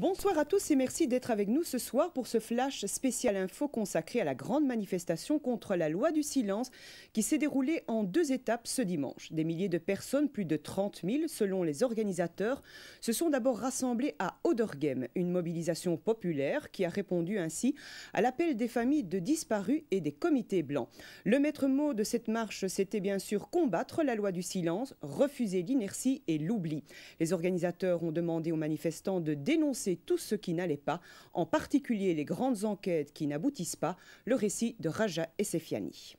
Bonsoir à tous et merci d'être avec nous ce soir pour ce flash spécial info consacré à la grande manifestation contre la loi du silence qui s'est déroulée en 2 étapes ce dimanche. Des milliers de personnes, plus de 30 000 selon les organisateurs, se sont d'abord rassemblées à Odergem, une mobilisation populaire qui a répondu ainsi à l'appel des familles de disparus et des comités blancs. Le maître mot de cette marche, c'était bien sûr combattre la loi du silence, refuser l'inertie et l'oubli. Les organisateurs ont demandé aux manifestants de dénoncer tout ce qui n'allait pas, en particulier les grandes enquêtes qui n'aboutissent pas, le récit de Raja Essefiani.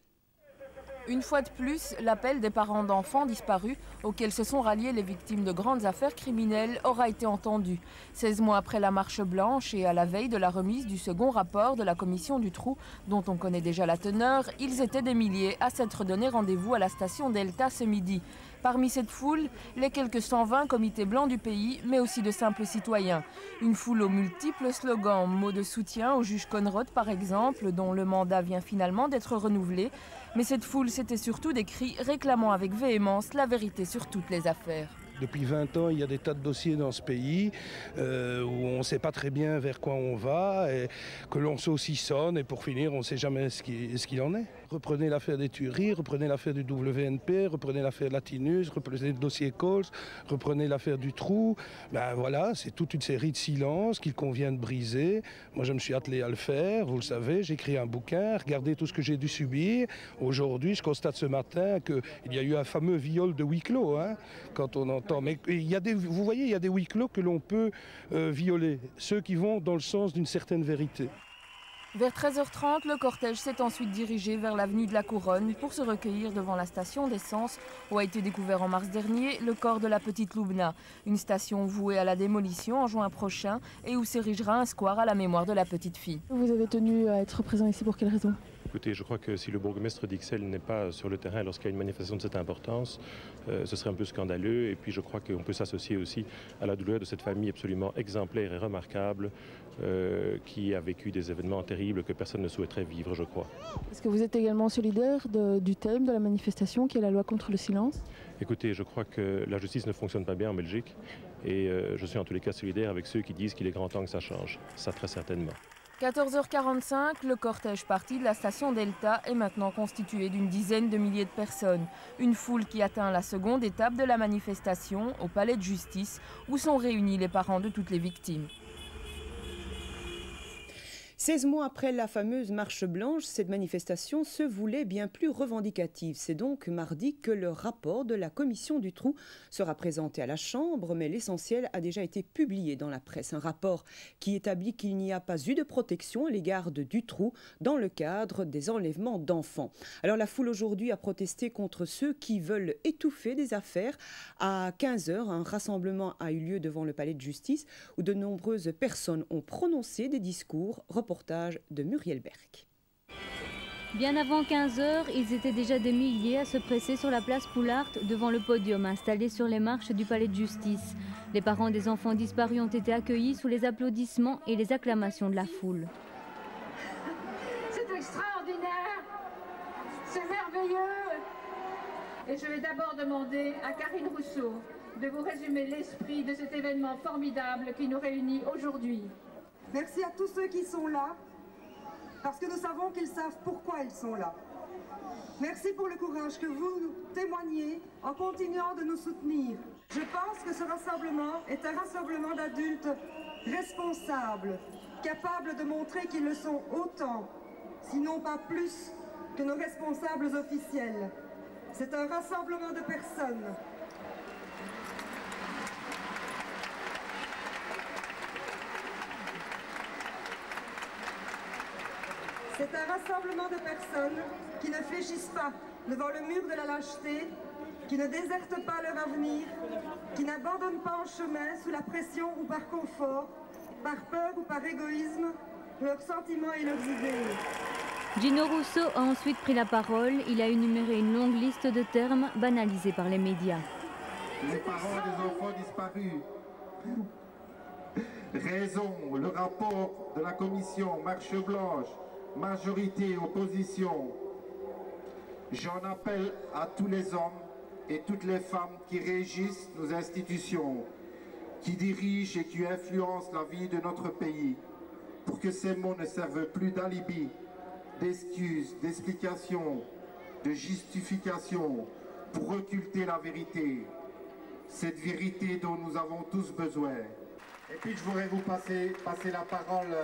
Une fois de plus, l'appel des parents d'enfants disparus, auxquels se sont ralliées les victimes de grandes affaires criminelles, aura été entendu. 16 mois après la marche blanche et à la veille de la remise du second rapport de la commission du Trou, dont on connaît déjà la teneur, ils étaient des milliers à s'être donné rendez-vous à la station Delta ce midi. Parmi cette foule, les quelques 120 comités blancs du pays, mais aussi de simples citoyens. Une foule aux multiples slogans, mots de soutien au juge Conrod par exemple, dont le mandat vient finalement d'être renouvelé. Mais cette foule, c'était surtout des cris réclamant avec véhémence la vérité sur toutes les affaires. Depuis 20 ans, il y a des tas de dossiers dans ce pays où on ne sait pas très bien vers quoi on va, et que l'on saucissonne et pour finir, on ne sait jamais ce qu'il en est. Reprenez l'affaire des tueries, reprenez l'affaire du WNP, reprenez l'affaire Latinus, reprenez le dossier Coles, reprenez l'affaire du Trou. Ben voilà, c'est toute une série de silences qu'il convient de briser. Moi, je me suis attelé à le faire, vous le savez, j'ai écrit un bouquin, regardez tout ce que j'ai dû subir. Aujourd'hui, je constate ce matin qu'il y a eu un fameux viol de huis clos, quand on entend. Mais vous voyez, il y a des huis clos que l'on peut violer, ceux qui vont dans le sens d'une certaine vérité. Vers 13h30, le cortège s'est ensuite dirigé vers l'avenue de la Couronne pour se recueillir devant la station d'essence où a été découvert en mars dernier le corps de la petite Loubna, une station vouée à la démolition en juin prochain et où s'érigera un square à la mémoire de la petite fille. Vous avez tenu à être présent ici pour quelle raison ? Écoutez, je crois que si le bourgmestre d'Ixelles n'est pas sur le terrain lorsqu'il y a une manifestation de cette importance, ce serait un peu scandaleux. Et puis je crois qu'on peut s'associer aussi à la douleur de cette famille absolument exemplaire et remarquable qui a vécu des événements terribles que personne ne souhaiterait vivre, je crois. Est-ce que vous êtes également solidaire du thème de la manifestation qui est la loi contre le silence ? Écoutez, je crois que la justice ne fonctionne pas bien en Belgique et je suis en tous les cas solidaire avec ceux qui disent qu'il est grand temps que ça change. Ça, très certainement. 14h45, le cortège parti de la station Delta est maintenant constitué d'une dizaine de milliers de personnes. Une foule qui atteint la seconde étape de la manifestation au palais de justice où sont réunis les parents de toutes les victimes. 16 mois après la fameuse marche blanche, cette manifestation se voulait bien plus revendicative. C'est donc mardi que le rapport de la commission du Trou sera présenté à la Chambre, mais l'essentiel a déjà été publié dans la presse. Un rapport qui établit qu'il n'y a pas eu de protection à l'égard de Dutroux dans le cadre des enlèvements d'enfants. Alors la foule aujourd'hui a protesté contre ceux qui veulent étouffer des affaires. À 15h, un rassemblement a eu lieu devant le palais de justice où de nombreuses personnes ont prononcé des discours. Reportage de Muriel Berck. Bien avant 15h, ils étaient déjà des milliers à se presser sur la place Poulart devant le podium installé sur les marches du palais de justice. Les parents des enfants disparus ont été accueillis sous les applaudissements et les acclamations de la foule. C'est extraordinaire, c'est merveilleux. Et je vais d'abord demander à Karine Rousseau de vous résumer l'esprit de cet événement formidable qui nous réunit aujourd'hui. Merci à tous ceux qui sont là, parce que nous savons qu'ils savent pourquoi ils sont là. Merci pour le courage que vous nous témoignez en continuant de nous soutenir. Je pense que ce rassemblement est un rassemblement d'adultes responsables, capables de montrer qu'ils le sont autant, sinon pas plus, que nos responsables officiels. C'est un rassemblement de personnes. C'est un rassemblement de personnes qui ne fléchissent pas devant le mur de la lâcheté, qui ne désertent pas leur avenir, qui n'abandonnent pas en chemin sous la pression ou par confort, par peur ou par égoïsme, leurs sentiments et leurs idées. Gino Rousseau a ensuite pris la parole. Il a énuméré une longue liste de termes banalisés par les médias. Les parents des enfants disparus. Raison, le rapport de la commission Marche Blanche, majorité, opposition. J'en appelle à tous les hommes et toutes les femmes qui régissent nos institutions. qui dirigent et qui influencent la vie de notre pays, pour que ces mots ne servent plus d'alibi, d'excuses, d'explications, de justifications, pour occulter la vérité, cette vérité dont nous avons tous besoin. Et puis je voudrais vous passer la parole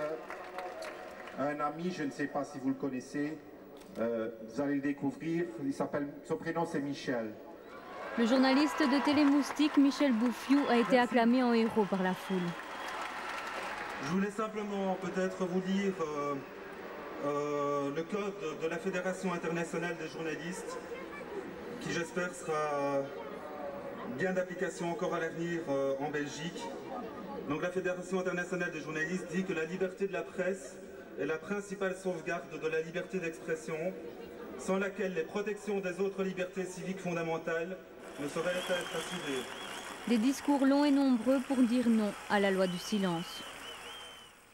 à un ami, je ne sais pas si vous le connaissez, vous allez le découvrir, son prénom c'est Michel. Le journaliste de Télémoustique, Michel Bouffiou, a été acclamé en héros par la foule. Je voulais simplement peut-être vous lire le code de la Fédération internationale des journalistes, qui j'espère sera bien d'application encore à l'avenir en Belgique. Donc la Fédération internationale des journalistes dit que la liberté de la presse est la principale sauvegarde de la liberté d'expression, sans laquelle les protections des autres libertés civiques fondamentales ne sauraient être assurées. Des discours longs et nombreux pour dire non à la loi du silence.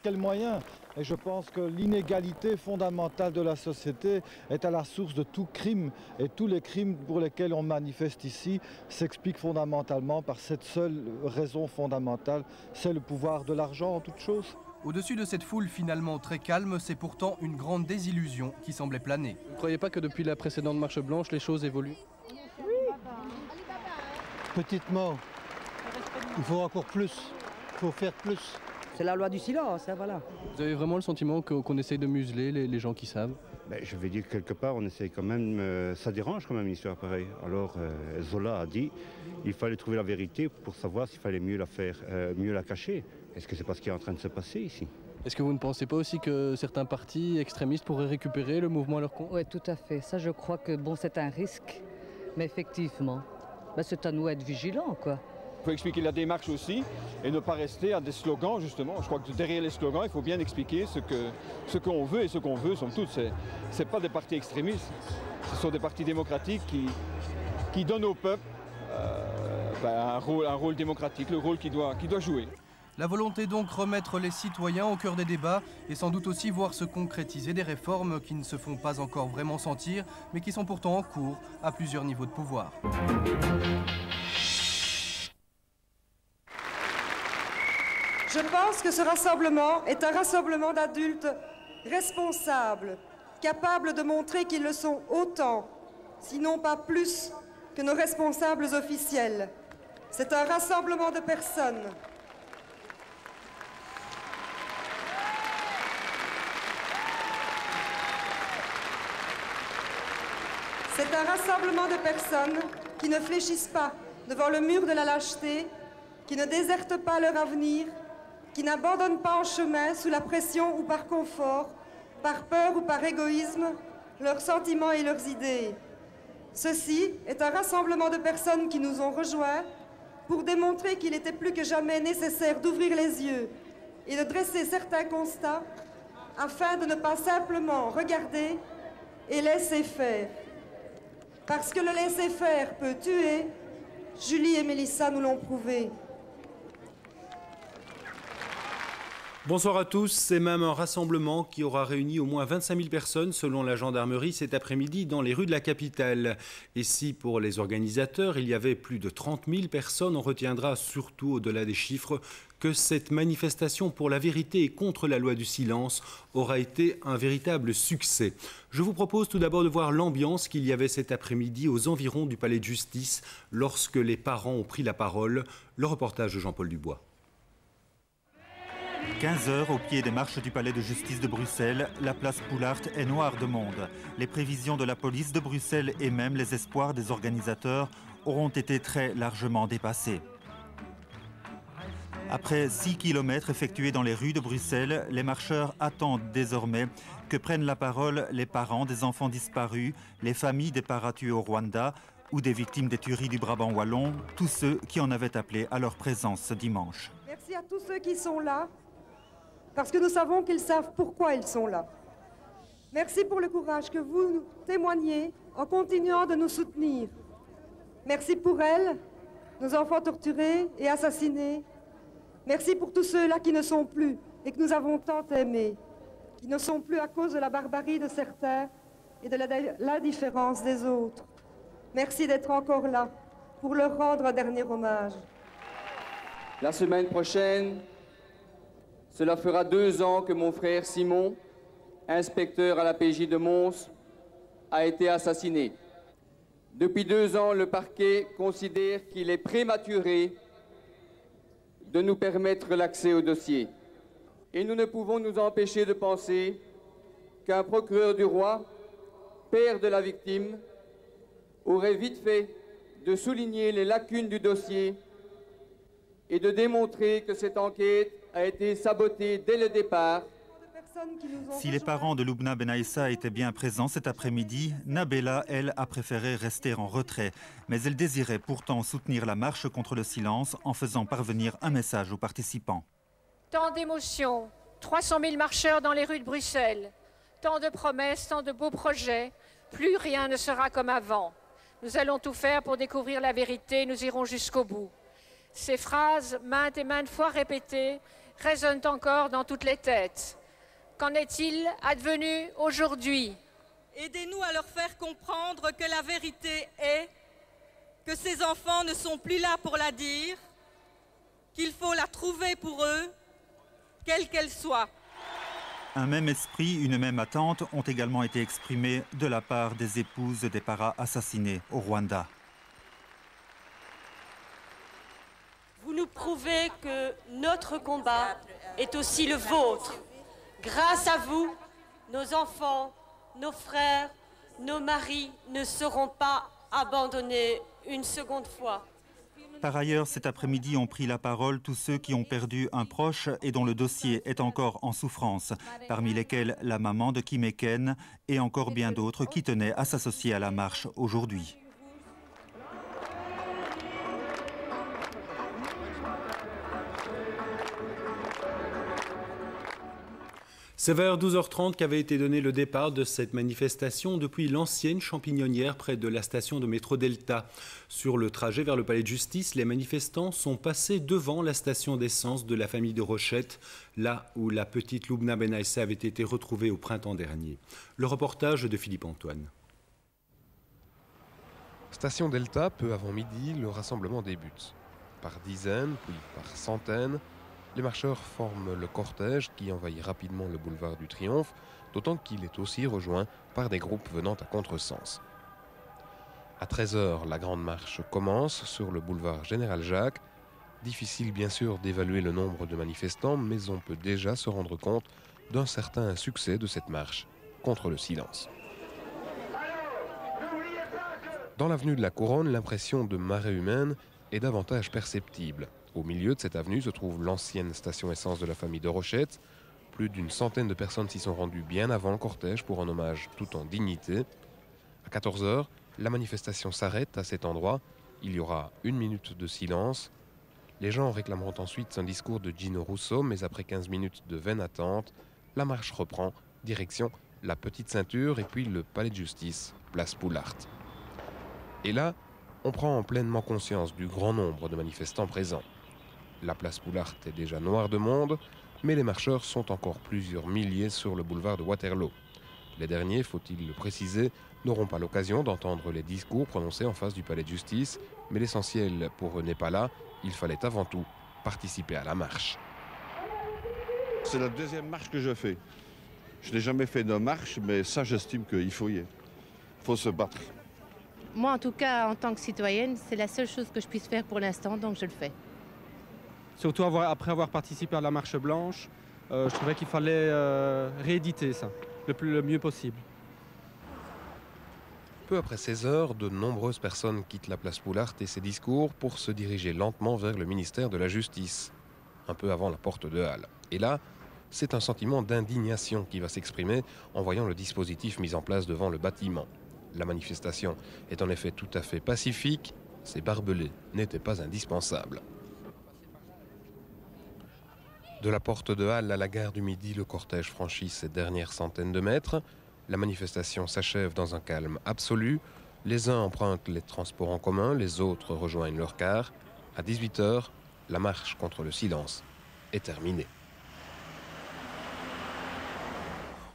Quel moyen? Et je pense que l'inégalité fondamentale de la société est à la source de tout crime. Et tous les crimes pour lesquels on manifeste ici s'expliquent fondamentalement par cette seule raison fondamentale, c'est le pouvoir de l'argent en toute chose. Au-dessus de cette foule finalement très calme, c'est pourtant une grande désillusion qui semblait planer. Vous ne croyez pas que depuis la précédente marche blanche, les choses évoluent? Petitement, il faut encore plus, il faut faire plus. C'est la loi du silence, hein, voilà. Vous avez vraiment le sentiment qu'on essaye de museler les gens qui savent? Je vais dire quelque part, on essaye quand même, ça dérange quand même une histoire pareille. Alors Zola a dit il fallait trouver la vérité pour savoir s'il fallait mieux la faire, mieux la cacher. Est-ce que c'est pas ce qui est en train de se passer ici? Est-ce que vous ne pensez pas aussi que certains partis extrémistes pourraient récupérer le mouvement à leur compte? Oui, tout à fait. Ça, je crois que bon, c'est un risque, mais effectivement, c'est à nous d'être vigilants, quoi. Il faut expliquer la démarche aussi et ne pas rester à des slogans, justement. Je crois que derrière les slogans, il faut bien expliquer ce qu'on veut, et ce qu'on veut, somme toute, c'est pas des partis extrémistes. Ce sont des partis démocratiques qui donnent au peuple un rôle démocratique, le rôle qu'il doit jouer. La volonté donc remettre les citoyens au cœur des débats et sans doute aussi voir se concrétiser des réformes qui ne se font pas encore vraiment sentir, mais qui sont pourtant en cours à plusieurs niveaux de pouvoir. Je pense que ce rassemblement est un rassemblement d'adultes responsables, capables de montrer qu'ils le sont autant, sinon pas plus, que nos responsables officiels. C'est un rassemblement de personnes. C'est un rassemblement de personnes qui ne fléchissent pas devant le mur de la lâcheté, qui ne désertent pas leur avenir, qui n'abandonnent pas en chemin sous la pression ou par confort, par peur ou par égoïsme, leurs sentiments et leurs idées. Ceci est un rassemblement de personnes qui nous ont rejoints pour démontrer qu'il était plus que jamais nécessaire d'ouvrir les yeux et de dresser certains constats afin de ne pas simplement regarder et laisser faire. Parce que le laisser-faire peut tuer, Julie et Mélissa nous l'ont prouvé. Bonsoir à tous, c'est même un rassemblement qui aura réuni au moins 25 000 personnes selon la gendarmerie cet après-midi dans les rues de la capitale. Et si pour les organisateurs il y avait plus de 30 000 personnes, on retiendra surtout au-delà des chiffres que cette manifestation pour la vérité et contre la loi du silence aura été un véritable succès. Je vous propose tout d'abord de voir l'ambiance qu'il y avait cet après-midi aux environs du palais de justice lorsque les parents ont pris la parole. Le reportage de Jean-Paul Dubois. 15 heures au pied des marches du palais de justice de Bruxelles, la place Poulaert est noire de monde. Les prévisions de la police de Bruxelles et même les espoirs des organisateurs auront été très largement dépassés. Après 6 kilomètres effectués dans les rues de Bruxelles, les marcheurs attendent désormais que prennent la parole les parents des enfants disparus, les familles des parats tués au Rwanda ou des victimes des tueries du Brabant wallon, tous ceux qui en avaient appelé à leur présence ce dimanche. Merci à tous ceux qui sont là, parce que nous savons qu'ils savent pourquoi ils sont là. Merci pour le courage que vous nous témoignez en continuant de nous soutenir. Merci pour elles, nos enfants torturés et assassinés. Merci pour tous ceux-là qui ne sont plus et que nous avons tant aimés, qui ne sont plus à cause de la barbarie de certains et de l'indifférence des autres. Merci d'être encore là pour leur rendre un dernier hommage. La semaine prochaine, cela fera 2 ans que mon frère Simon, inspecteur à la PJ de Mons, a été assassiné. Depuis 2 ans, le parquet considère qu'il est prématuré de nous permettre l'accès au dossier. Et nous ne pouvons nous empêcher de penser qu'un procureur du roi, père de la victime, aurait vite fait de souligner les lacunes du dossier et de démontrer que cette enquête a été sabotée dès le départ. Si les parents de Lubna Benaïssa étaient bien présents cet après-midi, Nabella, elle, a préféré rester en retrait. Mais elle désirait pourtant soutenir la marche contre le silence en faisant parvenir un message aux participants. Tant d'émotions, 300 000 marcheurs dans les rues de Bruxelles, tant de promesses, tant de beaux projets, plus rien ne sera comme avant. Nous allons tout faire pour découvrir la vérité, nous irons jusqu'au bout. Ces phrases, maintes et maintes fois répétées, résonnent encore dans toutes les têtes. Qu'en est-il advenu aujourd'hui? Aidez-nous à leur faire comprendre que la vérité est que ces enfants ne sont plus là pour la dire, qu'il faut la trouver pour eux, quelle qu'elle soit. Un même esprit, une même attente ont également été exprimés de la part des épouses des paras assassinés au Rwanda. Vous nous prouvez que notre combat est aussi le vôtre. Grâce à vous, nos enfants, nos frères, nos maris ne seront pas abandonnés une seconde fois. Par ailleurs, cet après-midi ont pris la parole tous ceux qui ont perdu un proche et dont le dossier est encore en souffrance, parmi lesquels la maman de Kim Eken et encore bien d'autres qui tenaient à s'associer à la marche aujourd'hui. C'est vers 12h30 qu'avait été donné le départ de cette manifestation depuis l'ancienne champignonnière près de la station de métro Delta. Sur le trajet vers le palais de justice, les manifestants sont passés devant la station d'essence de la famille de Rochette, là où la petite Lubna Benaïssa avait été retrouvée au printemps dernier. Le reportage de Philippe Antoine. Station Delta, peu avant midi, le rassemblement débute. Par dizaines, puis par centaines, les marcheurs forment le cortège qui envahit rapidement le boulevard du Triomphe, d'autant qu'il est aussi rejoint par des groupes venant à contresens. À 13h, la grande marche commence sur le boulevard Général Jacques. Difficile bien sûr d'évaluer le nombre de manifestants, mais on peut déjà se rendre compte d'un certain succès de cette marche contre le silence. Dans l'avenue de la Couronne, l'impression de marée humaine est davantage perceptible. Au milieu de cette avenue se trouve l'ancienne station essence de la famille de Rochette. Plus d'une centaine de personnes s'y sont rendues bien avant le cortège pour un hommage tout en dignité. À 14h, la manifestation s'arrête à cet endroit. Il y aura 1 minute de silence. Les gens réclameront ensuite un discours de Gino Rousseau, mais après 15 minutes de vaine attente, la marche reprend, direction la Petite Ceinture et puis le palais de justice, place Poulart. Et là, on prend pleinement conscience du grand nombre de manifestants présents. La place Poulart est déjà noire de monde, mais les marcheurs sont encore plusieurs milliers sur le boulevard de Waterloo. Les derniers, faut-il le préciser, n'auront pas l'occasion d'entendre les discours prononcés en face du palais de justice, mais l'essentiel pour eux n'est pas là, il fallait avant tout participer à la marche. C'est la deuxième marche que je fais. Je n'ai jamais fait de marche, mais ça j'estime qu'il faut y aller. Il faut se battre. Moi en tout cas, en tant que citoyenne, c'est la seule chose que je puisse faire pour l'instant, donc je le fais. Surtout après avoir participé à la marche blanche, je trouvais qu'il fallait rééditer ça le mieux possible. Peu après 16h, de nombreuses personnes quittent la place Poulart et ses discours pour se diriger lentement vers le ministère de la Justice, un peu avant la porte de Halle. Et là, c'est un sentiment d'indignation qui va s'exprimer en voyant le dispositif mis en place devant le bâtiment. La manifestation est en effet tout à fait pacifique, ces barbelés n'étaient pas indispensables. De la porte de Halle à la gare du Midi, le cortège franchit ces dernières centaines de mètres. La manifestation s'achève dans un calme absolu. Les uns empruntent les transports en commun, les autres rejoignent leur car. À 18h, la marche contre le silence est terminée.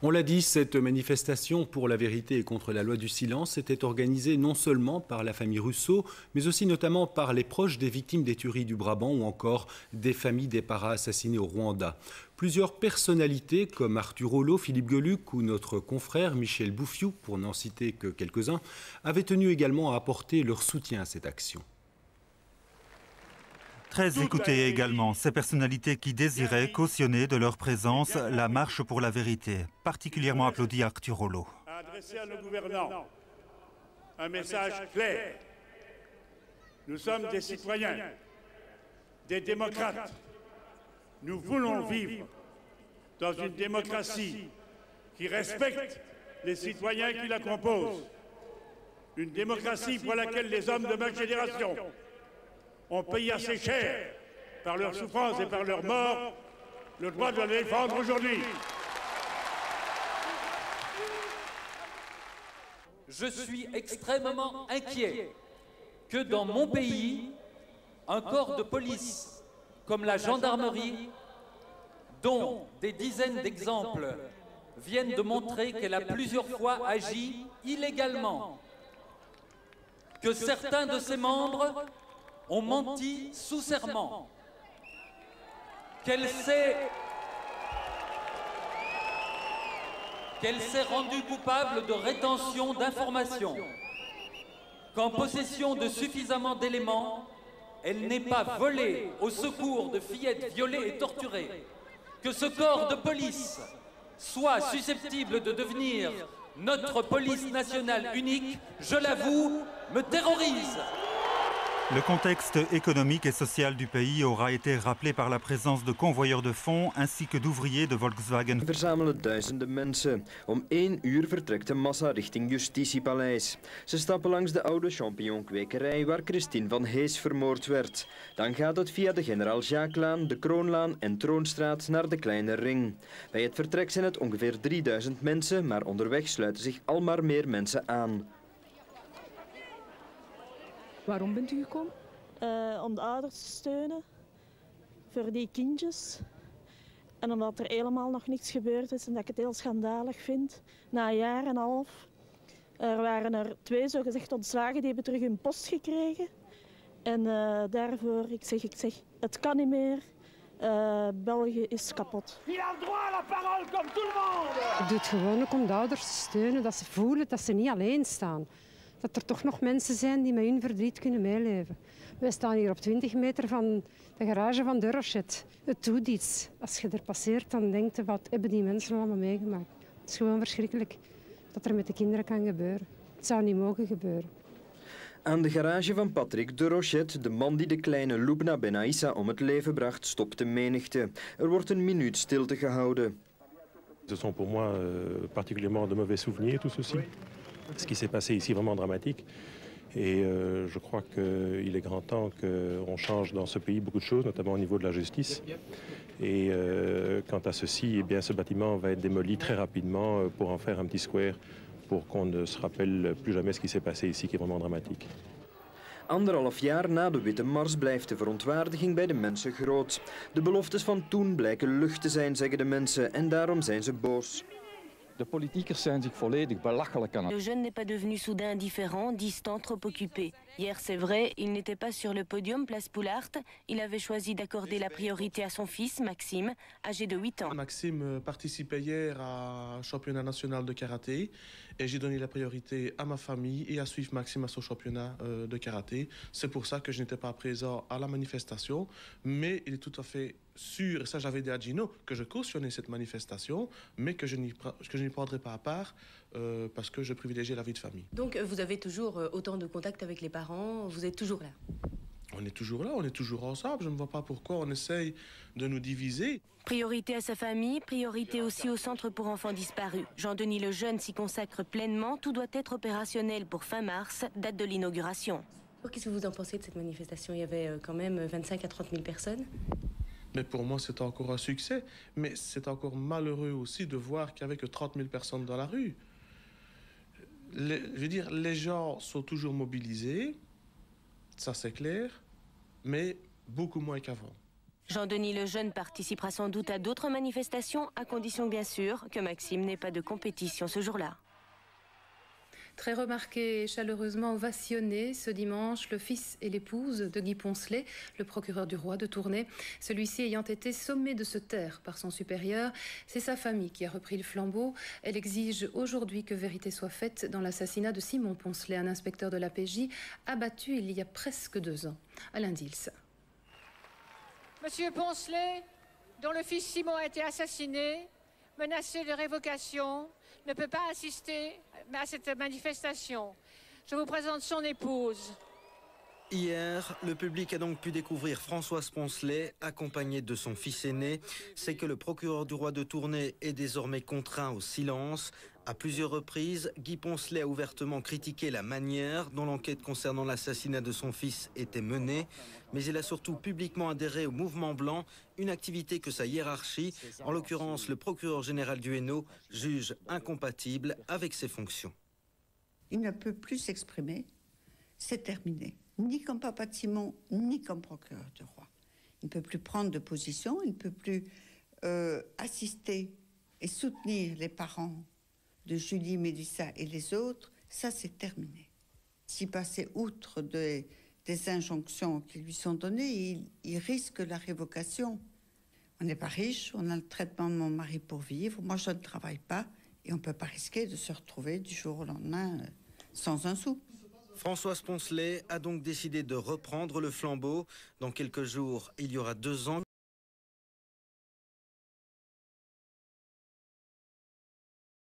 On l'a dit, cette manifestation pour la vérité et contre la loi du silence était organisée non seulement par la famille Rousseau, mais aussi notamment par les proches des victimes des tueries du Brabant ou encore des familles des paras assassinés au Rwanda. Plusieurs personnalités comme Arthur Rollo, Philippe Geluck ou notre confrère Michel Bouffiou, pour n'en citer que quelques-uns, avaient tenu également à apporter leur soutien à cette action. Très écoutés également, ces personnalités qui désiraient cautionner de leur présence la marche pour la vérité. Particulièrement applaudi Arthur Rollo. Adresser à nos gouvernants un message clair. Nous sommes des citoyens, des démocrates. Nous voulons vivre dans une démocratie qui respecte les citoyens qui la composent. Une démocratie pour laquelle les hommes de ma génération ont payé assez cher par leur souffrance et par leur mort le droit de la défendre aujourd'hui. Je suis extrêmement inquiet que dans mon pays, un corps de police comme la gendarmerie, dont des dizaines d'exemples viennent de montrer qu'elle a plusieurs fois agi illégalement, que certains de ses membres ont menti sous serment, qu'elle s'est rendue coupable de rétention d'informations, qu'en possession de suffisamment d'éléments, elle n'ait pas volé au secours de fillettes violées et torturées, que ce corps de police soit susceptible de devenir notre police nationale unique, je l'avoue, me terrorise. Le contexte économique et social du pays aura été rappelé par la présence de convoyeurs de fonds ainsi que d'ouvriers de Volkswagen. Verzamelen duizenden mensen. Om 1 uur vertrekt de massa richting Justitiepaleis. Ze stappen langs de oude champignonkwekerij waar Christine van Hees vermoord werd. Dan gaat het via de Generaal Jacqueslaan, de Kroonlaan en Troonstraat naar de Kleine Ring. Bij het vertrek zijn het ongeveer 3000 mensen, maar onderweg sluiten zich al maar meer mensen aan. Waarom bent u gekomen? Om de ouders te steunen, voor die kindjes. En omdat er helemaal nog niets gebeurd is en dat ik het heel schandalig vind. Na een jaar en een half. Er waren er 2 zogezegd ontslagen, die hebben terug hun post gekregen. En daarvoor, ik zeg, het kan niet meer. België is kapot. Il a droit à la parole comme tout le monde! Ik doe het gewoon ook om de ouders te steunen, dat ze voelen dat ze niet alleen staan. Dat er toch nog mensen zijn die met hun verdriet kunnen meeleven. Wij staan hier op 20 meter van de garage van de Rochette. Het doet iets. Als je er passeert, dan denk je, wat hebben die mensen allemaal meegemaakt? Het is gewoon verschrikkelijk dat er met de kinderen kan gebeuren. Het zou niet mogen gebeuren. Aan de garage van Patrick de Rochette, de man die de kleine Lubna Benaissa om het leven bracht, stopt de menigte. Er wordt een minuut stilte gehouden. Ce sont pour moi particulièrement de mauvais souvenirs, tout ceci. Ce qui s'est passé ici est vraiment dramatique. Et je crois qu'il est grand temps qu'on change dans ce pays beaucoup de choses, notamment au niveau de la justice. Et quant à ceci, eh bien, ce bâtiment va être démoli très rapidement pour en faire un petit square, pour qu'on ne se rappelle plus jamais ce qui s'est passé ici, qui est vraiment dramatique. 1,5 jaar na de Witte Mars blijft de verontwaardiging bij de mensen groot. De beloftes van toen blijken lucht te zijn, zeggen de mensen, en daarom zijn ze boos. De politiekers zijn zich volledig belachelijk aan het... Le jeune n'est pas devenu soudain indifférent, distant, trop occupé. Hier, c'est vrai, il n'était pas sur le podium place Poulart. Il avait choisi d'accorder la priorité à son fils, Maxime, âgé de 8 ans. Maxime participait hier à un championnat national de karaté et j'ai donné la priorité à ma famille et à suivre Maxime à son championnat de karaté. C'est pour ça que je n'étais pas présent à la manifestation, mais il est tout à fait sûr, et ça j'avais dit à Gino, que je cautionnais cette manifestation, mais que je n'y prendrai pas à part parce que je privilégiais la vie de famille. Donc vous avez toujours autant de contact avec les parents, vous êtes toujours là? On est toujours là, on est toujours ensemble, je ne vois pas pourquoi on essaye de nous diviser. Priorité à sa famille, priorité aussi au centre pour enfants disparus. Jean-Denis Lejeune s'y consacre pleinement, tout doit être opérationnel pour fin mars, date de l'inauguration. Qu'est-ce que vous en pensez de cette manifestation? Il y avait quand même 25 à 30 000 personnes. Mais pour moi, c'est encore un succès. Mais c'est encore malheureux aussi de voir qu'il n'y avait que 30 000 personnes dans la rue. Je veux dire, les gens sont toujours mobilisés, ça c'est clair, mais beaucoup moins qu'avant. Jean-Denis Lejeune participera sans doute à d'autres manifestations, à condition bien sûr que Maxime n'ait pas de compétition ce jour-là. Très remarqué et chaleureusement ovationné ce dimanche, le fils et l'épouse de Guy Poncelet, le procureur du roi de Tournai. Celui-ci ayant été sommé de se taire par son supérieur, c'est sa famille qui a repris le flambeau. Elle exige aujourd'hui que vérité soit faite dans l'assassinat de Simon Poncelet, un inspecteur de la PJ, abattu il y a presque 2 ans. Alain Dils. Monsieur Poncelet, dont le fils Simon a été assassiné, menacé de révocation, ne peut pas assister à cette manifestation. Je vous présente son épouse. Hier, le public a donc pu découvrir Françoise Poncelet, accompagnée de son fils aîné. C'est que le procureur du roi de Tournai est désormais contraint au silence. À plusieurs reprises, Guy Poncelet a ouvertement critiqué la manière dont l'enquête concernant l'assassinat de son fils était menée, mais il a surtout publiquement adhéré au mouvement blanc, une activité que sa hiérarchie, en l'occurrence le procureur général du Hainaut, juge incompatible avec ses fonctions. Il ne peut plus s'exprimer, c'est terminé. Ni comme papa de Simon, ni comme procureur du roi. Il ne peut plus prendre de position, il ne peut plus assister et soutenir les parents de Julie Mélissa et les autres. Ça, c'est terminé. S'il passait outre des injonctions qui lui sont données, il risque la révocation. On n'est pas riche, on a le traitement de mon mari pour vivre, moi je ne travaille pas, et on ne peut pas risquer de se retrouver du jour au lendemain sans un sou. Françoise Poncelet a donc décidé de reprendre le flambeau. Dans quelques jours, il y aura 2 ans.